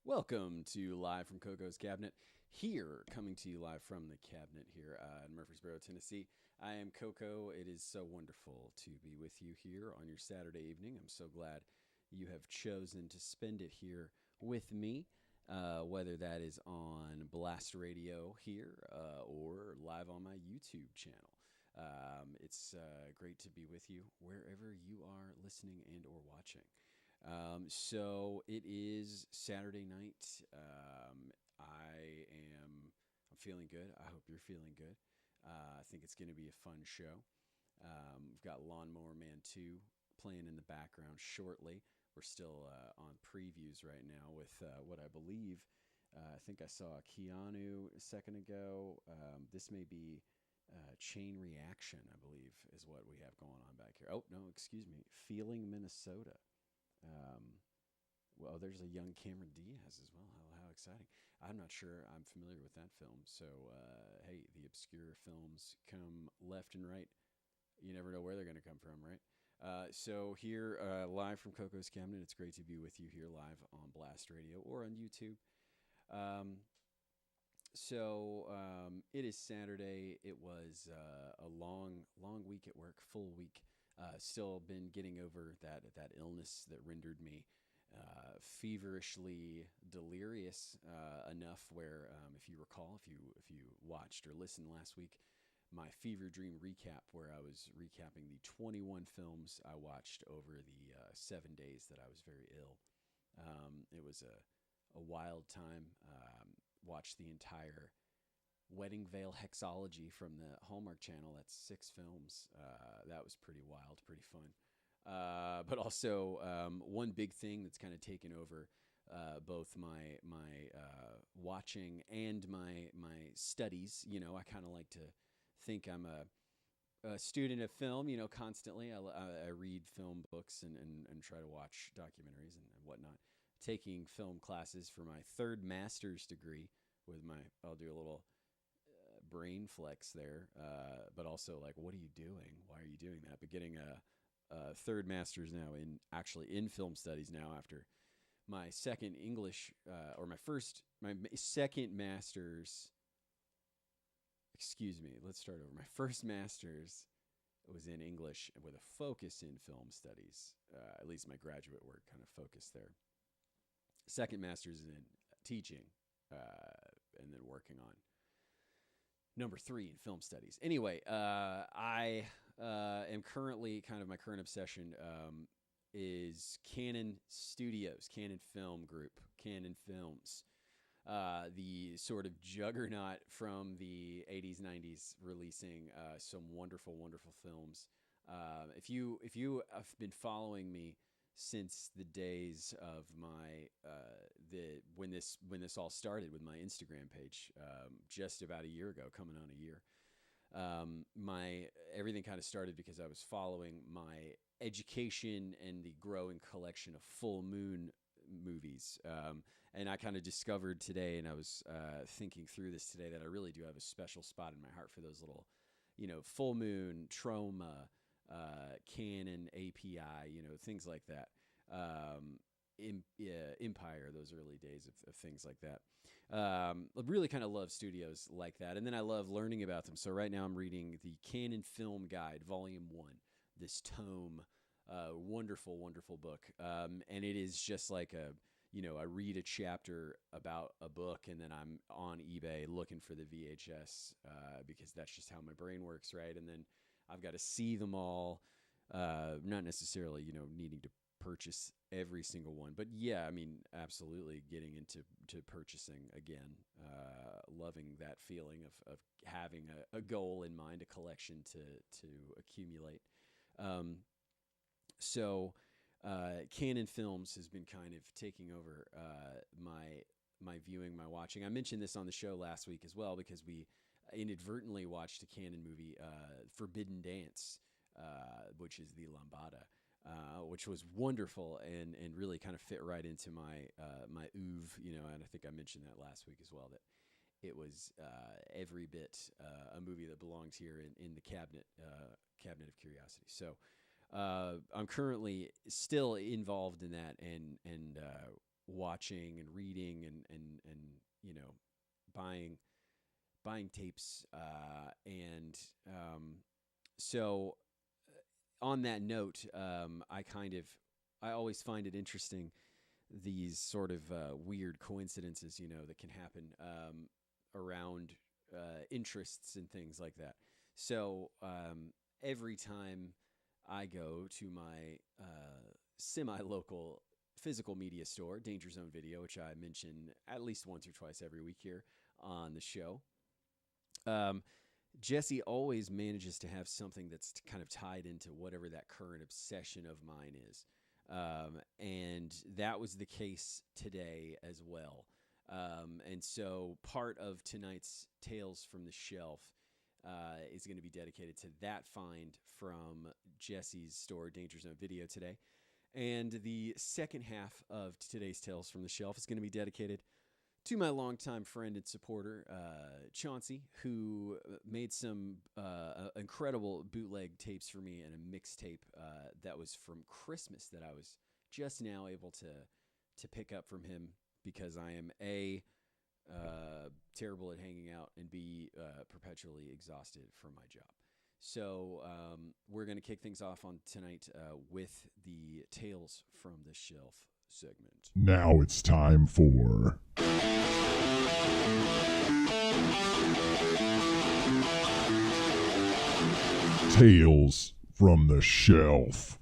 Welcome to Live from Coco's Cabinet. Here, coming to you live from the cabinet here in Murfreesboro, Tennessee. I am Coco. It is so wonderful to be with you here on your Saturday evening. I'm so glad you have chosen to spend it here with me, whether that is on Blast Radio here or live on my YouTube channel. It's great to be with you wherever you are listening and or watching. So it is Saturday night. I'm feeling good. I hope you're feeling good. I think it's going to be a fun show. We've got Lawnmower Man 2 playing in the background shortly. We're still on previews right now with what I believe. I think I saw Keanu a second ago. This may be Chain Reaction, I believe, is what we have going on back here. Oh, no, excuse me. Feeling Minnesota. Well, there's a young Cameron Diaz as well. How exciting. I'm not sure I'm familiar with that film. So, hey, the obscure films come left and right. You never know where they're going to come from, right? So here, live from Coco's Cabinet, it's great to be with you here live on Blast Radio or on YouTube. It is Saturday. It was a long week at work, full week. Still been getting over that illness that rendered me feverishly delirious enough where, if you recall, if you watched or listened last week, my Fever Dream recap, where I was recapping the 21 films I watched over the 7 days that I was very ill. It was a wild time. Watched the entire Wedding Veil Hexology from the Hallmark Channel. That's 6 films. That was pretty wild, pretty fun. But also one big thing that's kind of taken over both my watching and my studies. You know, I kind of like to think I'm a student of film. You know, constantly I read film books and try to watch documentaries and whatnot. Taking film classes for my third master's degree with I'll do a little brain flex there, but also like, what are you doing? Why are you doing that? But getting a third master's now in film studies now after my second English my second master's. Excuse me. Let's start over. My first master's was in English with a focus in film studies. At least my graduate work kind of focused there. Second master's in teaching, and then working on number 3 in film studies. Anyway, I am currently my current obsession is Canon Studios, Canon Film Group, Canon Films, the sort of juggernaut from the 80s, 90s, releasing some wonderful, wonderful films. If you have been following me since the days of my when this all started with my Instagram page, just about a year ago, coming on a year, my everything kind of started because I was following my education and the growing collection of full moon movies, and I kind of discovered today, and I was thinking through this today, that I really do have a special spot in my heart for those little, full moon, Troma, Canon, API, things like that. Empire, those early days of things like that. I really kind of love studios like that. And then I love learning about them. So right now I'm reading the Canon Film Guide, Volume 1, this tome, wonderful, wonderful book. And it is just like I read a chapter about a book and then I'm on eBay looking for the VHS, because that's just how my brain works, right? And then I've got to see them all, not necessarily, needing to purchase every single one. But yeah, I mean, absolutely getting into purchasing again, loving that feeling of having a goal in mind, a collection to accumulate. So Canon Films has been kind of taking over my viewing, my watching. I mentioned this on the show last week as well, because we inadvertently watched a Canon movie, Forbidden Dance, which is the Lambada, which was wonderful and really kind of fit right into my oeuvre, and I think I mentioned that last week as well, that it was every bit a movie that belongs here in the cabinet of curiosity. So I'm currently still involved in that, and watching and reading and buying buying tapes and so on that note, I always find it interesting these sort of weird coincidences, that can happen around interests and things like that. So every time I go to my semi-local physical media store, Danger Zone Video, which I mention at least once or twice every week here on the show, um, Jesse always manages to have something that's kind of tied into whatever that current obsession of mine is. And that was the case today as well. And so part of tonight's Tales from the Shelf is going to be dedicated to that find from Jesse's store, Danger Zone Video, today. And the second half of today's Tales from the Shelf is going to be dedicated to my longtime friend and supporter, Chauncey, who made some incredible bootleg tapes for me and a mixtape that was from Christmas that I was just now able to pick up from him because I am A, terrible at hanging out, and B, perpetually exhausted from my job. So we're going to kick things off on tonight with the Tales from the Shelf segment. Now it's time for Tales from the Shelf.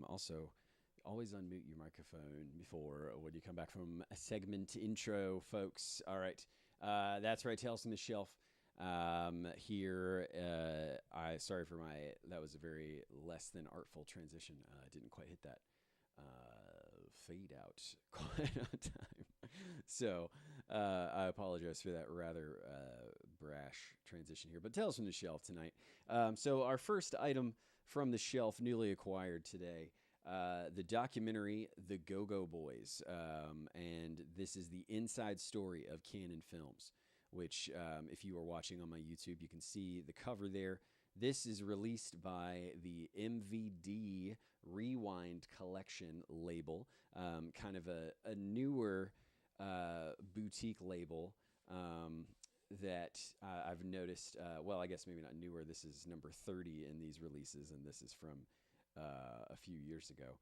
Also, always unmute your microphone before when you come back from a segment intro, folks. All right. That's right. Tales from the Shelf. Here, sorry for that was a very less than artful transition. Didn't quite hit that fade out quite on time. So, I apologize for that rather brash transition here. But Tales from the Shelf tonight. So our first item from the shelf, newly acquired today, the documentary The Go-Go Boys. And this is the inside story of Canon Films, which if you are watching on my YouTube, you can see the cover there. This is released by the MVD Rewind Collection label, kind of a newer boutique label that I've noticed. Well, I guess maybe not newer. This is number 30 in these releases, and this is from a few years ago.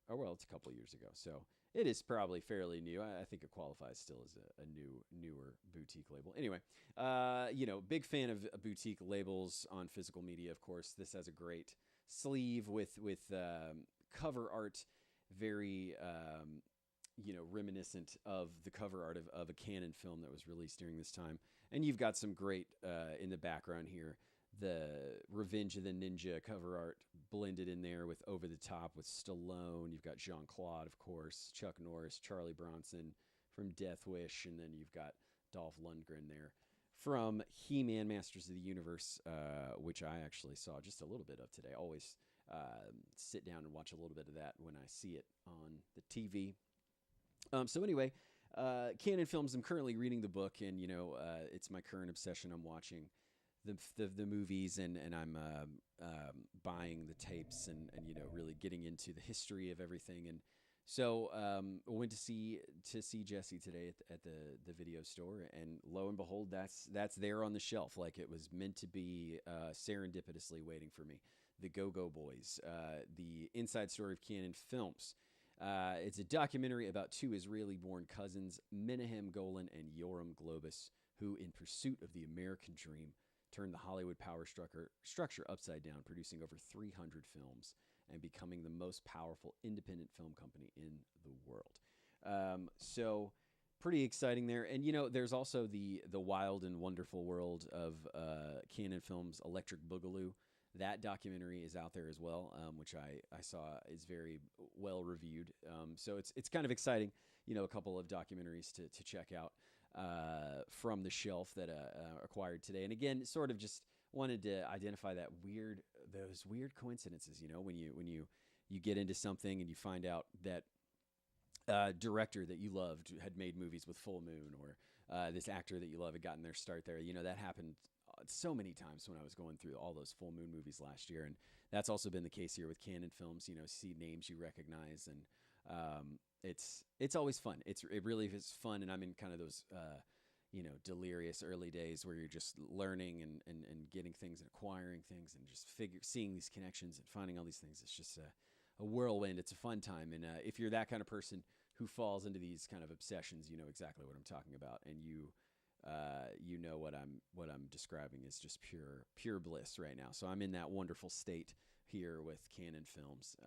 Or, well, it's a couple of years ago. So it is probably fairly new. I think it qualifies still as a newer boutique label. Anyway, big fan of boutique labels on physical media, of course. This has a great sleeve with cover art, very reminiscent of the cover art of a Canon film that was released during this time. And you've got some great in the background here, the Revenge of the Ninja cover art blended in there with Over the Top with Stallone. You've got Jean-Claude, of course, Chuck Norris, Charlie Bronson from Death Wish, and then you've got Dolph Lundgren there from He-Man Masters of the Universe, which I actually saw just a little bit of today. Always sit down and watch a little bit of that when I see it on the TV. So anyway, Canon Films, I'm currently reading the book, and, it's my current obsession. I'm watching the movies, and I'm buying the tapes and really getting into the history of everything. And so I went to see Jesse today at the video store, and lo and behold, that's there on the shelf, like it was meant to be, serendipitously waiting for me. The Go-Go Boys, the inside story of Canon Films. It's a documentary about two Israeli-born cousins, Menahem Golan and Yoram Globus, who, in pursuit of the American dream, turned the Hollywood power structure upside down, producing over 300 films and becoming the most powerful independent film company in the world. So pretty exciting there. And, there's also the wild and wonderful world of Canon Films' Electric Boogaloo. That documentary is out there as well, which I saw is very well reviewed. So it's kind of exciting, a couple of documentaries to check out from the shelf that acquired today. And again, sort of just wanted to identify those weird coincidences. When you get into something and you find out that director that you loved had made movies with Full Moon, or this actor that you love had gotten their start there. That happened so many times when I was going through all those Full Moon movies last year, and that's also been the case here with Canon Films. See names you recognize, and it's always fun. It really is fun, and I'm in kind of those delirious early days where you're just learning and getting things and acquiring things and just seeing these connections and finding all these things. It's just a whirlwind. It's a fun time, and if you're that kind of person who falls into these kind of obsessions, you know exactly what I'm talking about, and you know what I'm describing is just pure bliss right now. So I'm in that wonderful state here with Canon Films,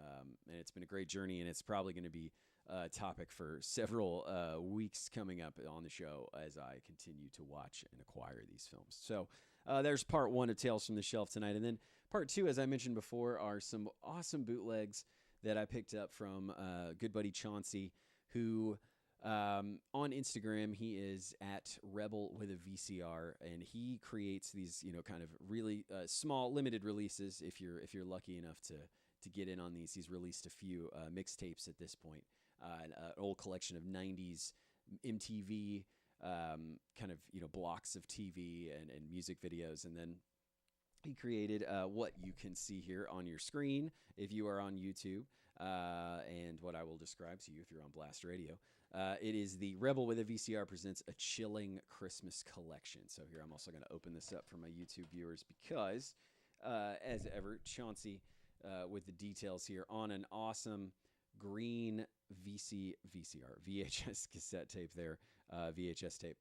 and it's been a great journey, and it's probably going to be a topic for several weeks coming up on the show as I continue to watch and acquire these films. So there's part one of Tales from the Shelf tonight, and then part two, as I mentioned before, are some awesome bootlegs that I picked up from good buddy Chauncey, who on Instagram, he is at Rebel with a VCR, and he creates these, kind of really small, limited releases. If you're lucky enough to get in on these, he's released a few mixtapes at this point, an old collection of '90s MTV kind of blocks of TV and music videos, and then he created what you can see here on your screen if you are on YouTube, and what I will describe to you if you're on Blast Radio. It is the Rebel with a VCR presents a chilling Christmas collection. So here I'm also going to open this up for my YouTube viewers because, as ever, Chauncey with the details here on an awesome green VHS cassette tape there, VHS tape,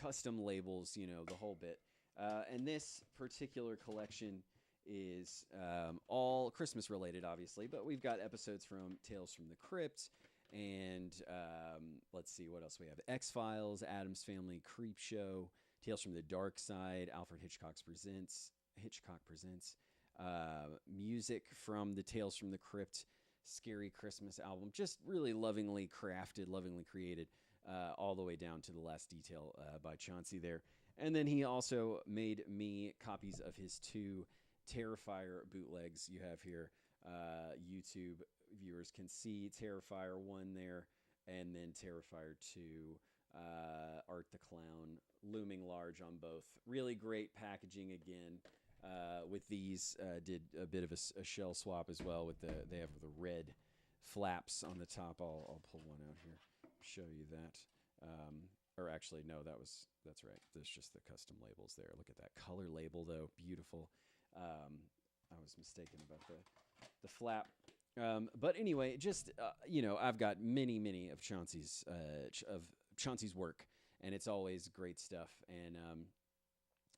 custom labels, the whole bit. And this particular collection is all Christmas related, obviously, but we've got episodes from Tales from the Crypt, and let's see what else we have. X-Files, Addams Family, Creep Show, Tales from the Dark Side, Alfred Hitchcock Presents, music from the Tales from the Crypt Scary Christmas album, just really lovingly crafted, lovingly created, all the way down to the last detail by Chauncey there. And then he also made me copies of his two Terrifier bootlegs you have here. YouTube viewers can see Terrifier 1 there, and then Terrifier 2, Art the Clown, looming large on both. Really great packaging again. With these, did a bit of a shell swap as well. They have the red flaps on the top. I'll pull one out here, show you that. Or actually, no, that's right. There's just the custom labels there. Look at that color label, though. Beautiful. I was mistaken about the flap. But anyway, just, I've got many of Chauncey's work, and it's always great stuff. And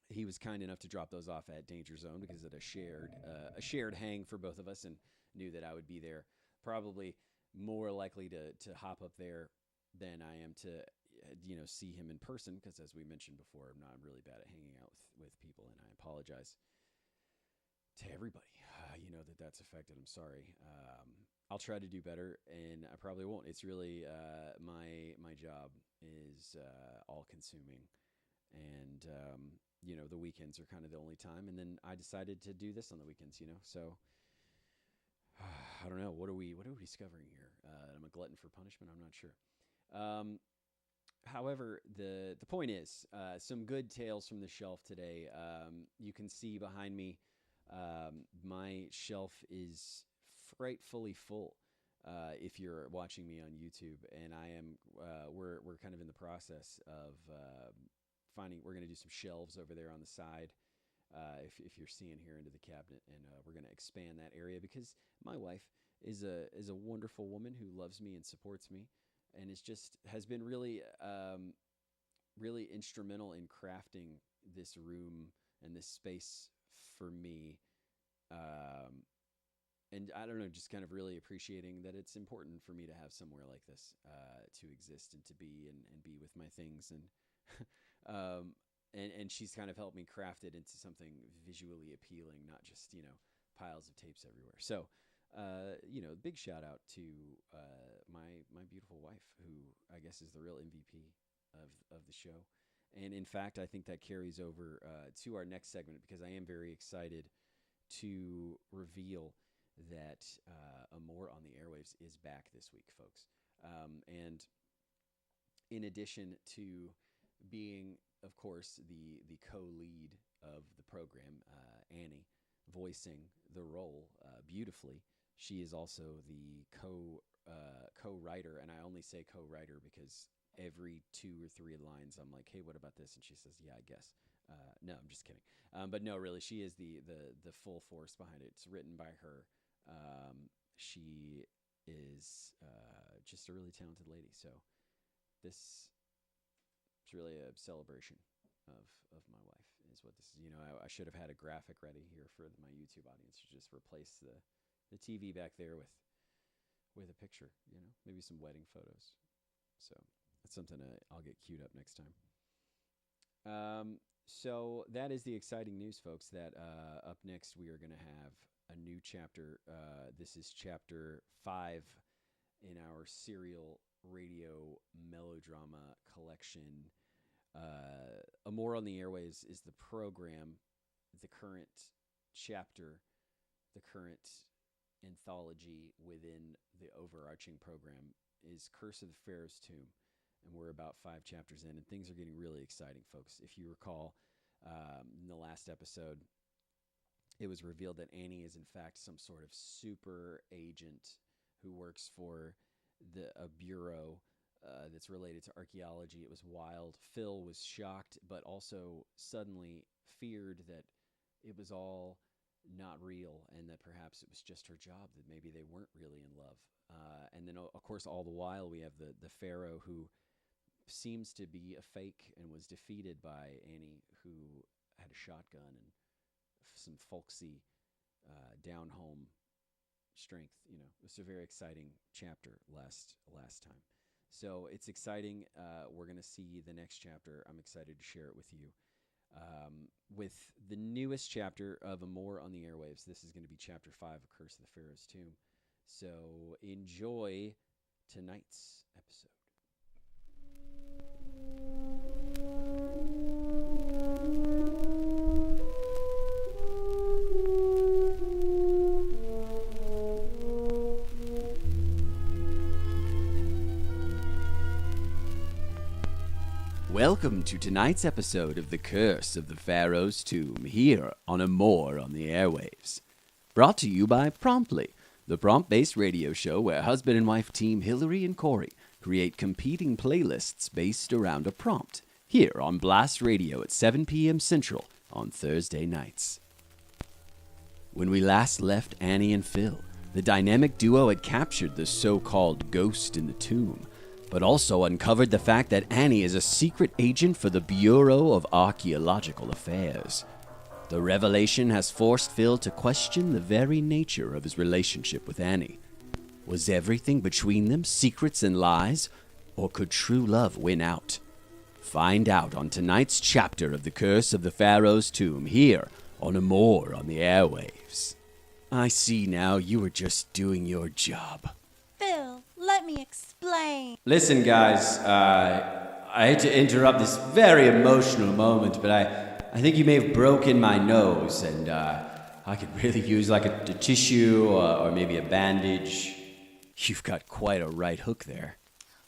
he was kind enough to drop those off at Danger Zone because of a shared hang for both of us, and knew that I would be there. Probably more likely to hop up there than I am to see him in person, because as we mentioned before, I'm really bad at hanging out with people, and I apologize to everybody that's affected. I'm sorry. I'll try to do better, and I probably won't. It's really my job is all consuming, and the weekends are kind of the only time, and then I decided to do this on the weekends, so I don't know. What are we discovering here? I'm a glutton for punishment. I'm not sure. However, the point is, some good tales from the shelf today. You can see behind me, my shelf is frightfully full. If you're watching me on YouTube, and I am, we're kind of in the process of finding. We're going to do some shelves over there on the side. If you're seeing here into the cabinet, and we're going to expand that area because my wife is a wonderful woman who loves me and supports me, and has been really really instrumental in crafting this room and this space for me. And I don't know, just kind of really appreciating that it's important for me to have somewhere like this to exist and to be and be with my things. And and she's kind of helped me craft it into something visually appealing, not just, piles of tapes everywhere. So, big shout out to my beautiful wife, who I guess is the real MVP of the show. And in fact, I think that carries over to our next segment, because I am very excited to reveal that Amore on the Airwaves is back this week, folks. And in addition to being, of course, the co-lead of the program, Annie, voicing the role beautifully, she is also the co-writer, and I only say co-writer because every 2 or 3 lines I'm like, hey, what about this? And she says, yeah, I guess. No, I'm just kidding. But no, really, she is the full force behind it. It's written by her. She is just a really talented lady. So this is really a celebration of my wife, is what this is. I should have had a graphic ready here for my YouTube audience to just replace the TV back there with a picture, maybe some wedding photos. So that's something I'll get queued up next time. So that is the exciting news, folks, that up next we are going to have a new chapter. This is chapter 5 in our serial radio melodrama collection. Amore on the Airwaves is the program. The current chapter, the current anthology within the overarching program is Curse of the Pharaoh's Tomb. And we're about 5 chapters in, and things are getting really exciting, folks. If you recall, in the last episode, it was revealed that Annie is, in fact, some sort of super agent who works for a bureau that's related to archaeology. It was wild. Phil was shocked, but also suddenly feared that it was all not real, and that perhaps it was just her job, that maybe they weren't really in love. And then, of course, all the while, we have the Pharaoh, who seems to be a fake and was defeated by Annie, who had a shotgun and some folksy down-home strength. It's a very exciting chapter last time. So it's exciting. We're going to see the next chapter. I'm excited to share it with you. With the newest chapter of Amore on the Airwaves, this is going to be chapter 5 of Curse of the Pharaoh's Tomb. So enjoy tonight's episode. Welcome to tonight's episode of The Curse of the Pharaoh's Tomb, here on Amore on the Airwaves. Brought to you by Promptly, the prompt-based radio show where husband and wife team Hillary and Corey create competing playlists based around a prompt, here on Blast Radio at 7 p.m. Central on Thursday nights. When we last left Annie and Phil, the dynamic duo had captured the so-called ghost in the tomb, but also uncovered the fact that Annie is a secret agent for the Bureau of Archaeological Affairs. The revelation has forced Phil to question the very nature of his relationship with Annie. Was everything between them secrets and lies, or could true love win out? Find out on tonight's chapter of The Curse of the Pharaoh's Tomb, here on Amore on the Airwaves. I see now you were just doing your job. Phil, let me explain. Listen, guys, I hate to interrupt this very emotional moment, but I think you may have broken my nose, and I could really use like a tissue or maybe a bandage. You've got quite a right hook there.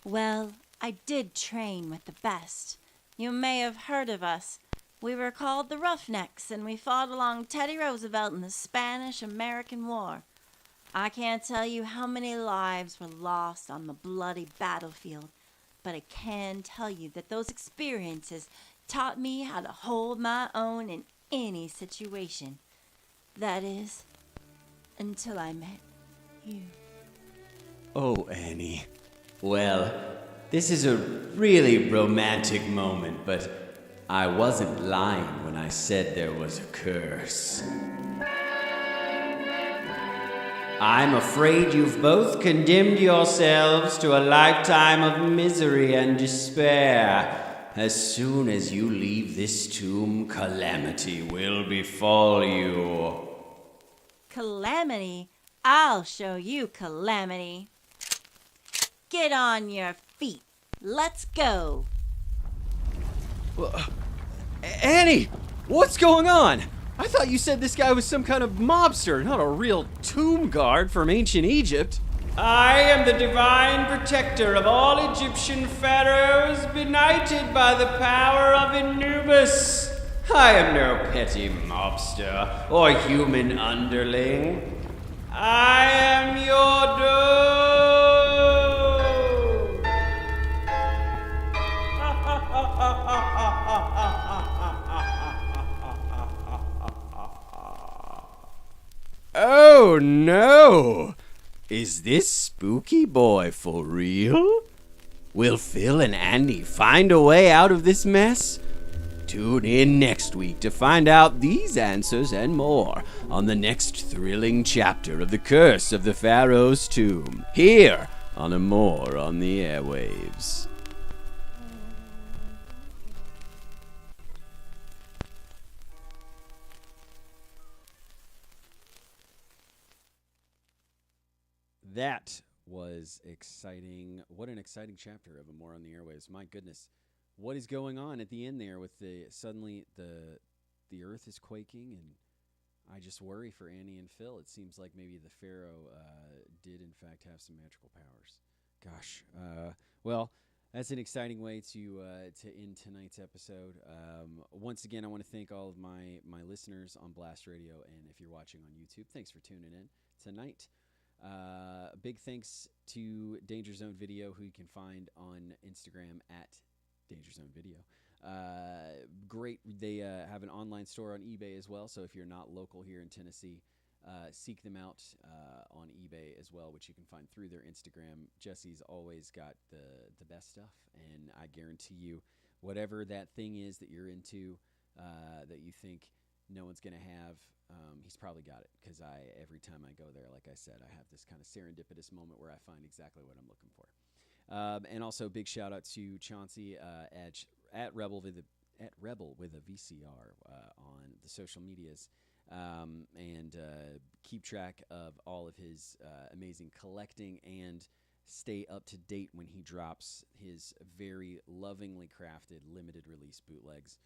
Well, I did train with the best. You may have heard of us. We were called the Roughnecks, and we fought along Teddy Roosevelt in the Spanish-American War. I can't tell you how many lives were lost on the bloody battlefield, but I can tell you that those experiences taught me how to hold my own in any situation. That is, until I met you. Oh, Annie. Well, this is a really romantic moment, but I wasn't lying when I said there was a curse. I'm afraid you've both condemned yourselves to a lifetime of misery and despair, As soon as you leave this tomb, calamity will befall you. Calamity? I'll show you calamity. Get on your feet. Let's go. Annie, what's going on? I thought you said this guy was some kind of mobster, not a real tomb guard from ancient Egypt. I am the divine protector of all Egyptian pharaohs, benighted by the power of Anubis. I am no petty mobster or human underling. I am your doom. Oh no! Is this spooky boy for real? Will Phil and Andy find a way out of this mess? Tune in next week to find out these answers and more on the next thrilling chapter of The Curse of the Pharaoh's Tomb, here on Amore on the Airwaves. That was exciting. What an exciting chapter of Amore on the Airwaves. My goodness. What is going on at the end there with suddenly the earth is quaking, and I just worry for Annie and Phil. It seems like maybe the Pharaoh did in fact have some magical powers. Gosh. Well, that's an exciting way to end tonight's episode. Once again, I want to thank all of my listeners on Blast Radio, and if you're watching on YouTube, thanks for tuning in tonight. Big thanks to Danger Zone Video, who you can find on Instagram at Danger Zone Video. Great. They have an online store on eBay as well, so if you're not local here in Tennessee, seek them out on eBay as well, which you can find through their Instagram. Jesse's always got the best stuff, and I guarantee you, whatever that thing is that you're into, that you think no one's going to have, he's probably got it, because every time I go there, like I said, I have this kind of serendipitous moment where I find exactly what I'm looking for. And also, big shout out to Chauncey at Rebel with a VCR on the social medias, and keep track of all of his amazing collecting and stay up to date when he drops his very lovingly crafted limited release bootlegs.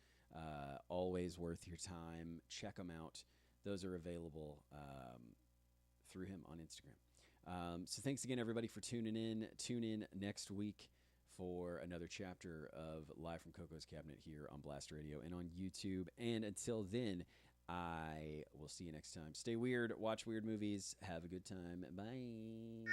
Always worth your time. Check them out. Those are available through him on Instagram. So thanks again, everybody, for tuning in. Tune in next week for another chapter of Live from Coco's Cabinet here on Blast Radio and on YouTube. And until then, I will see you next time. Stay weird, watch weird movies, have a good time. Bye.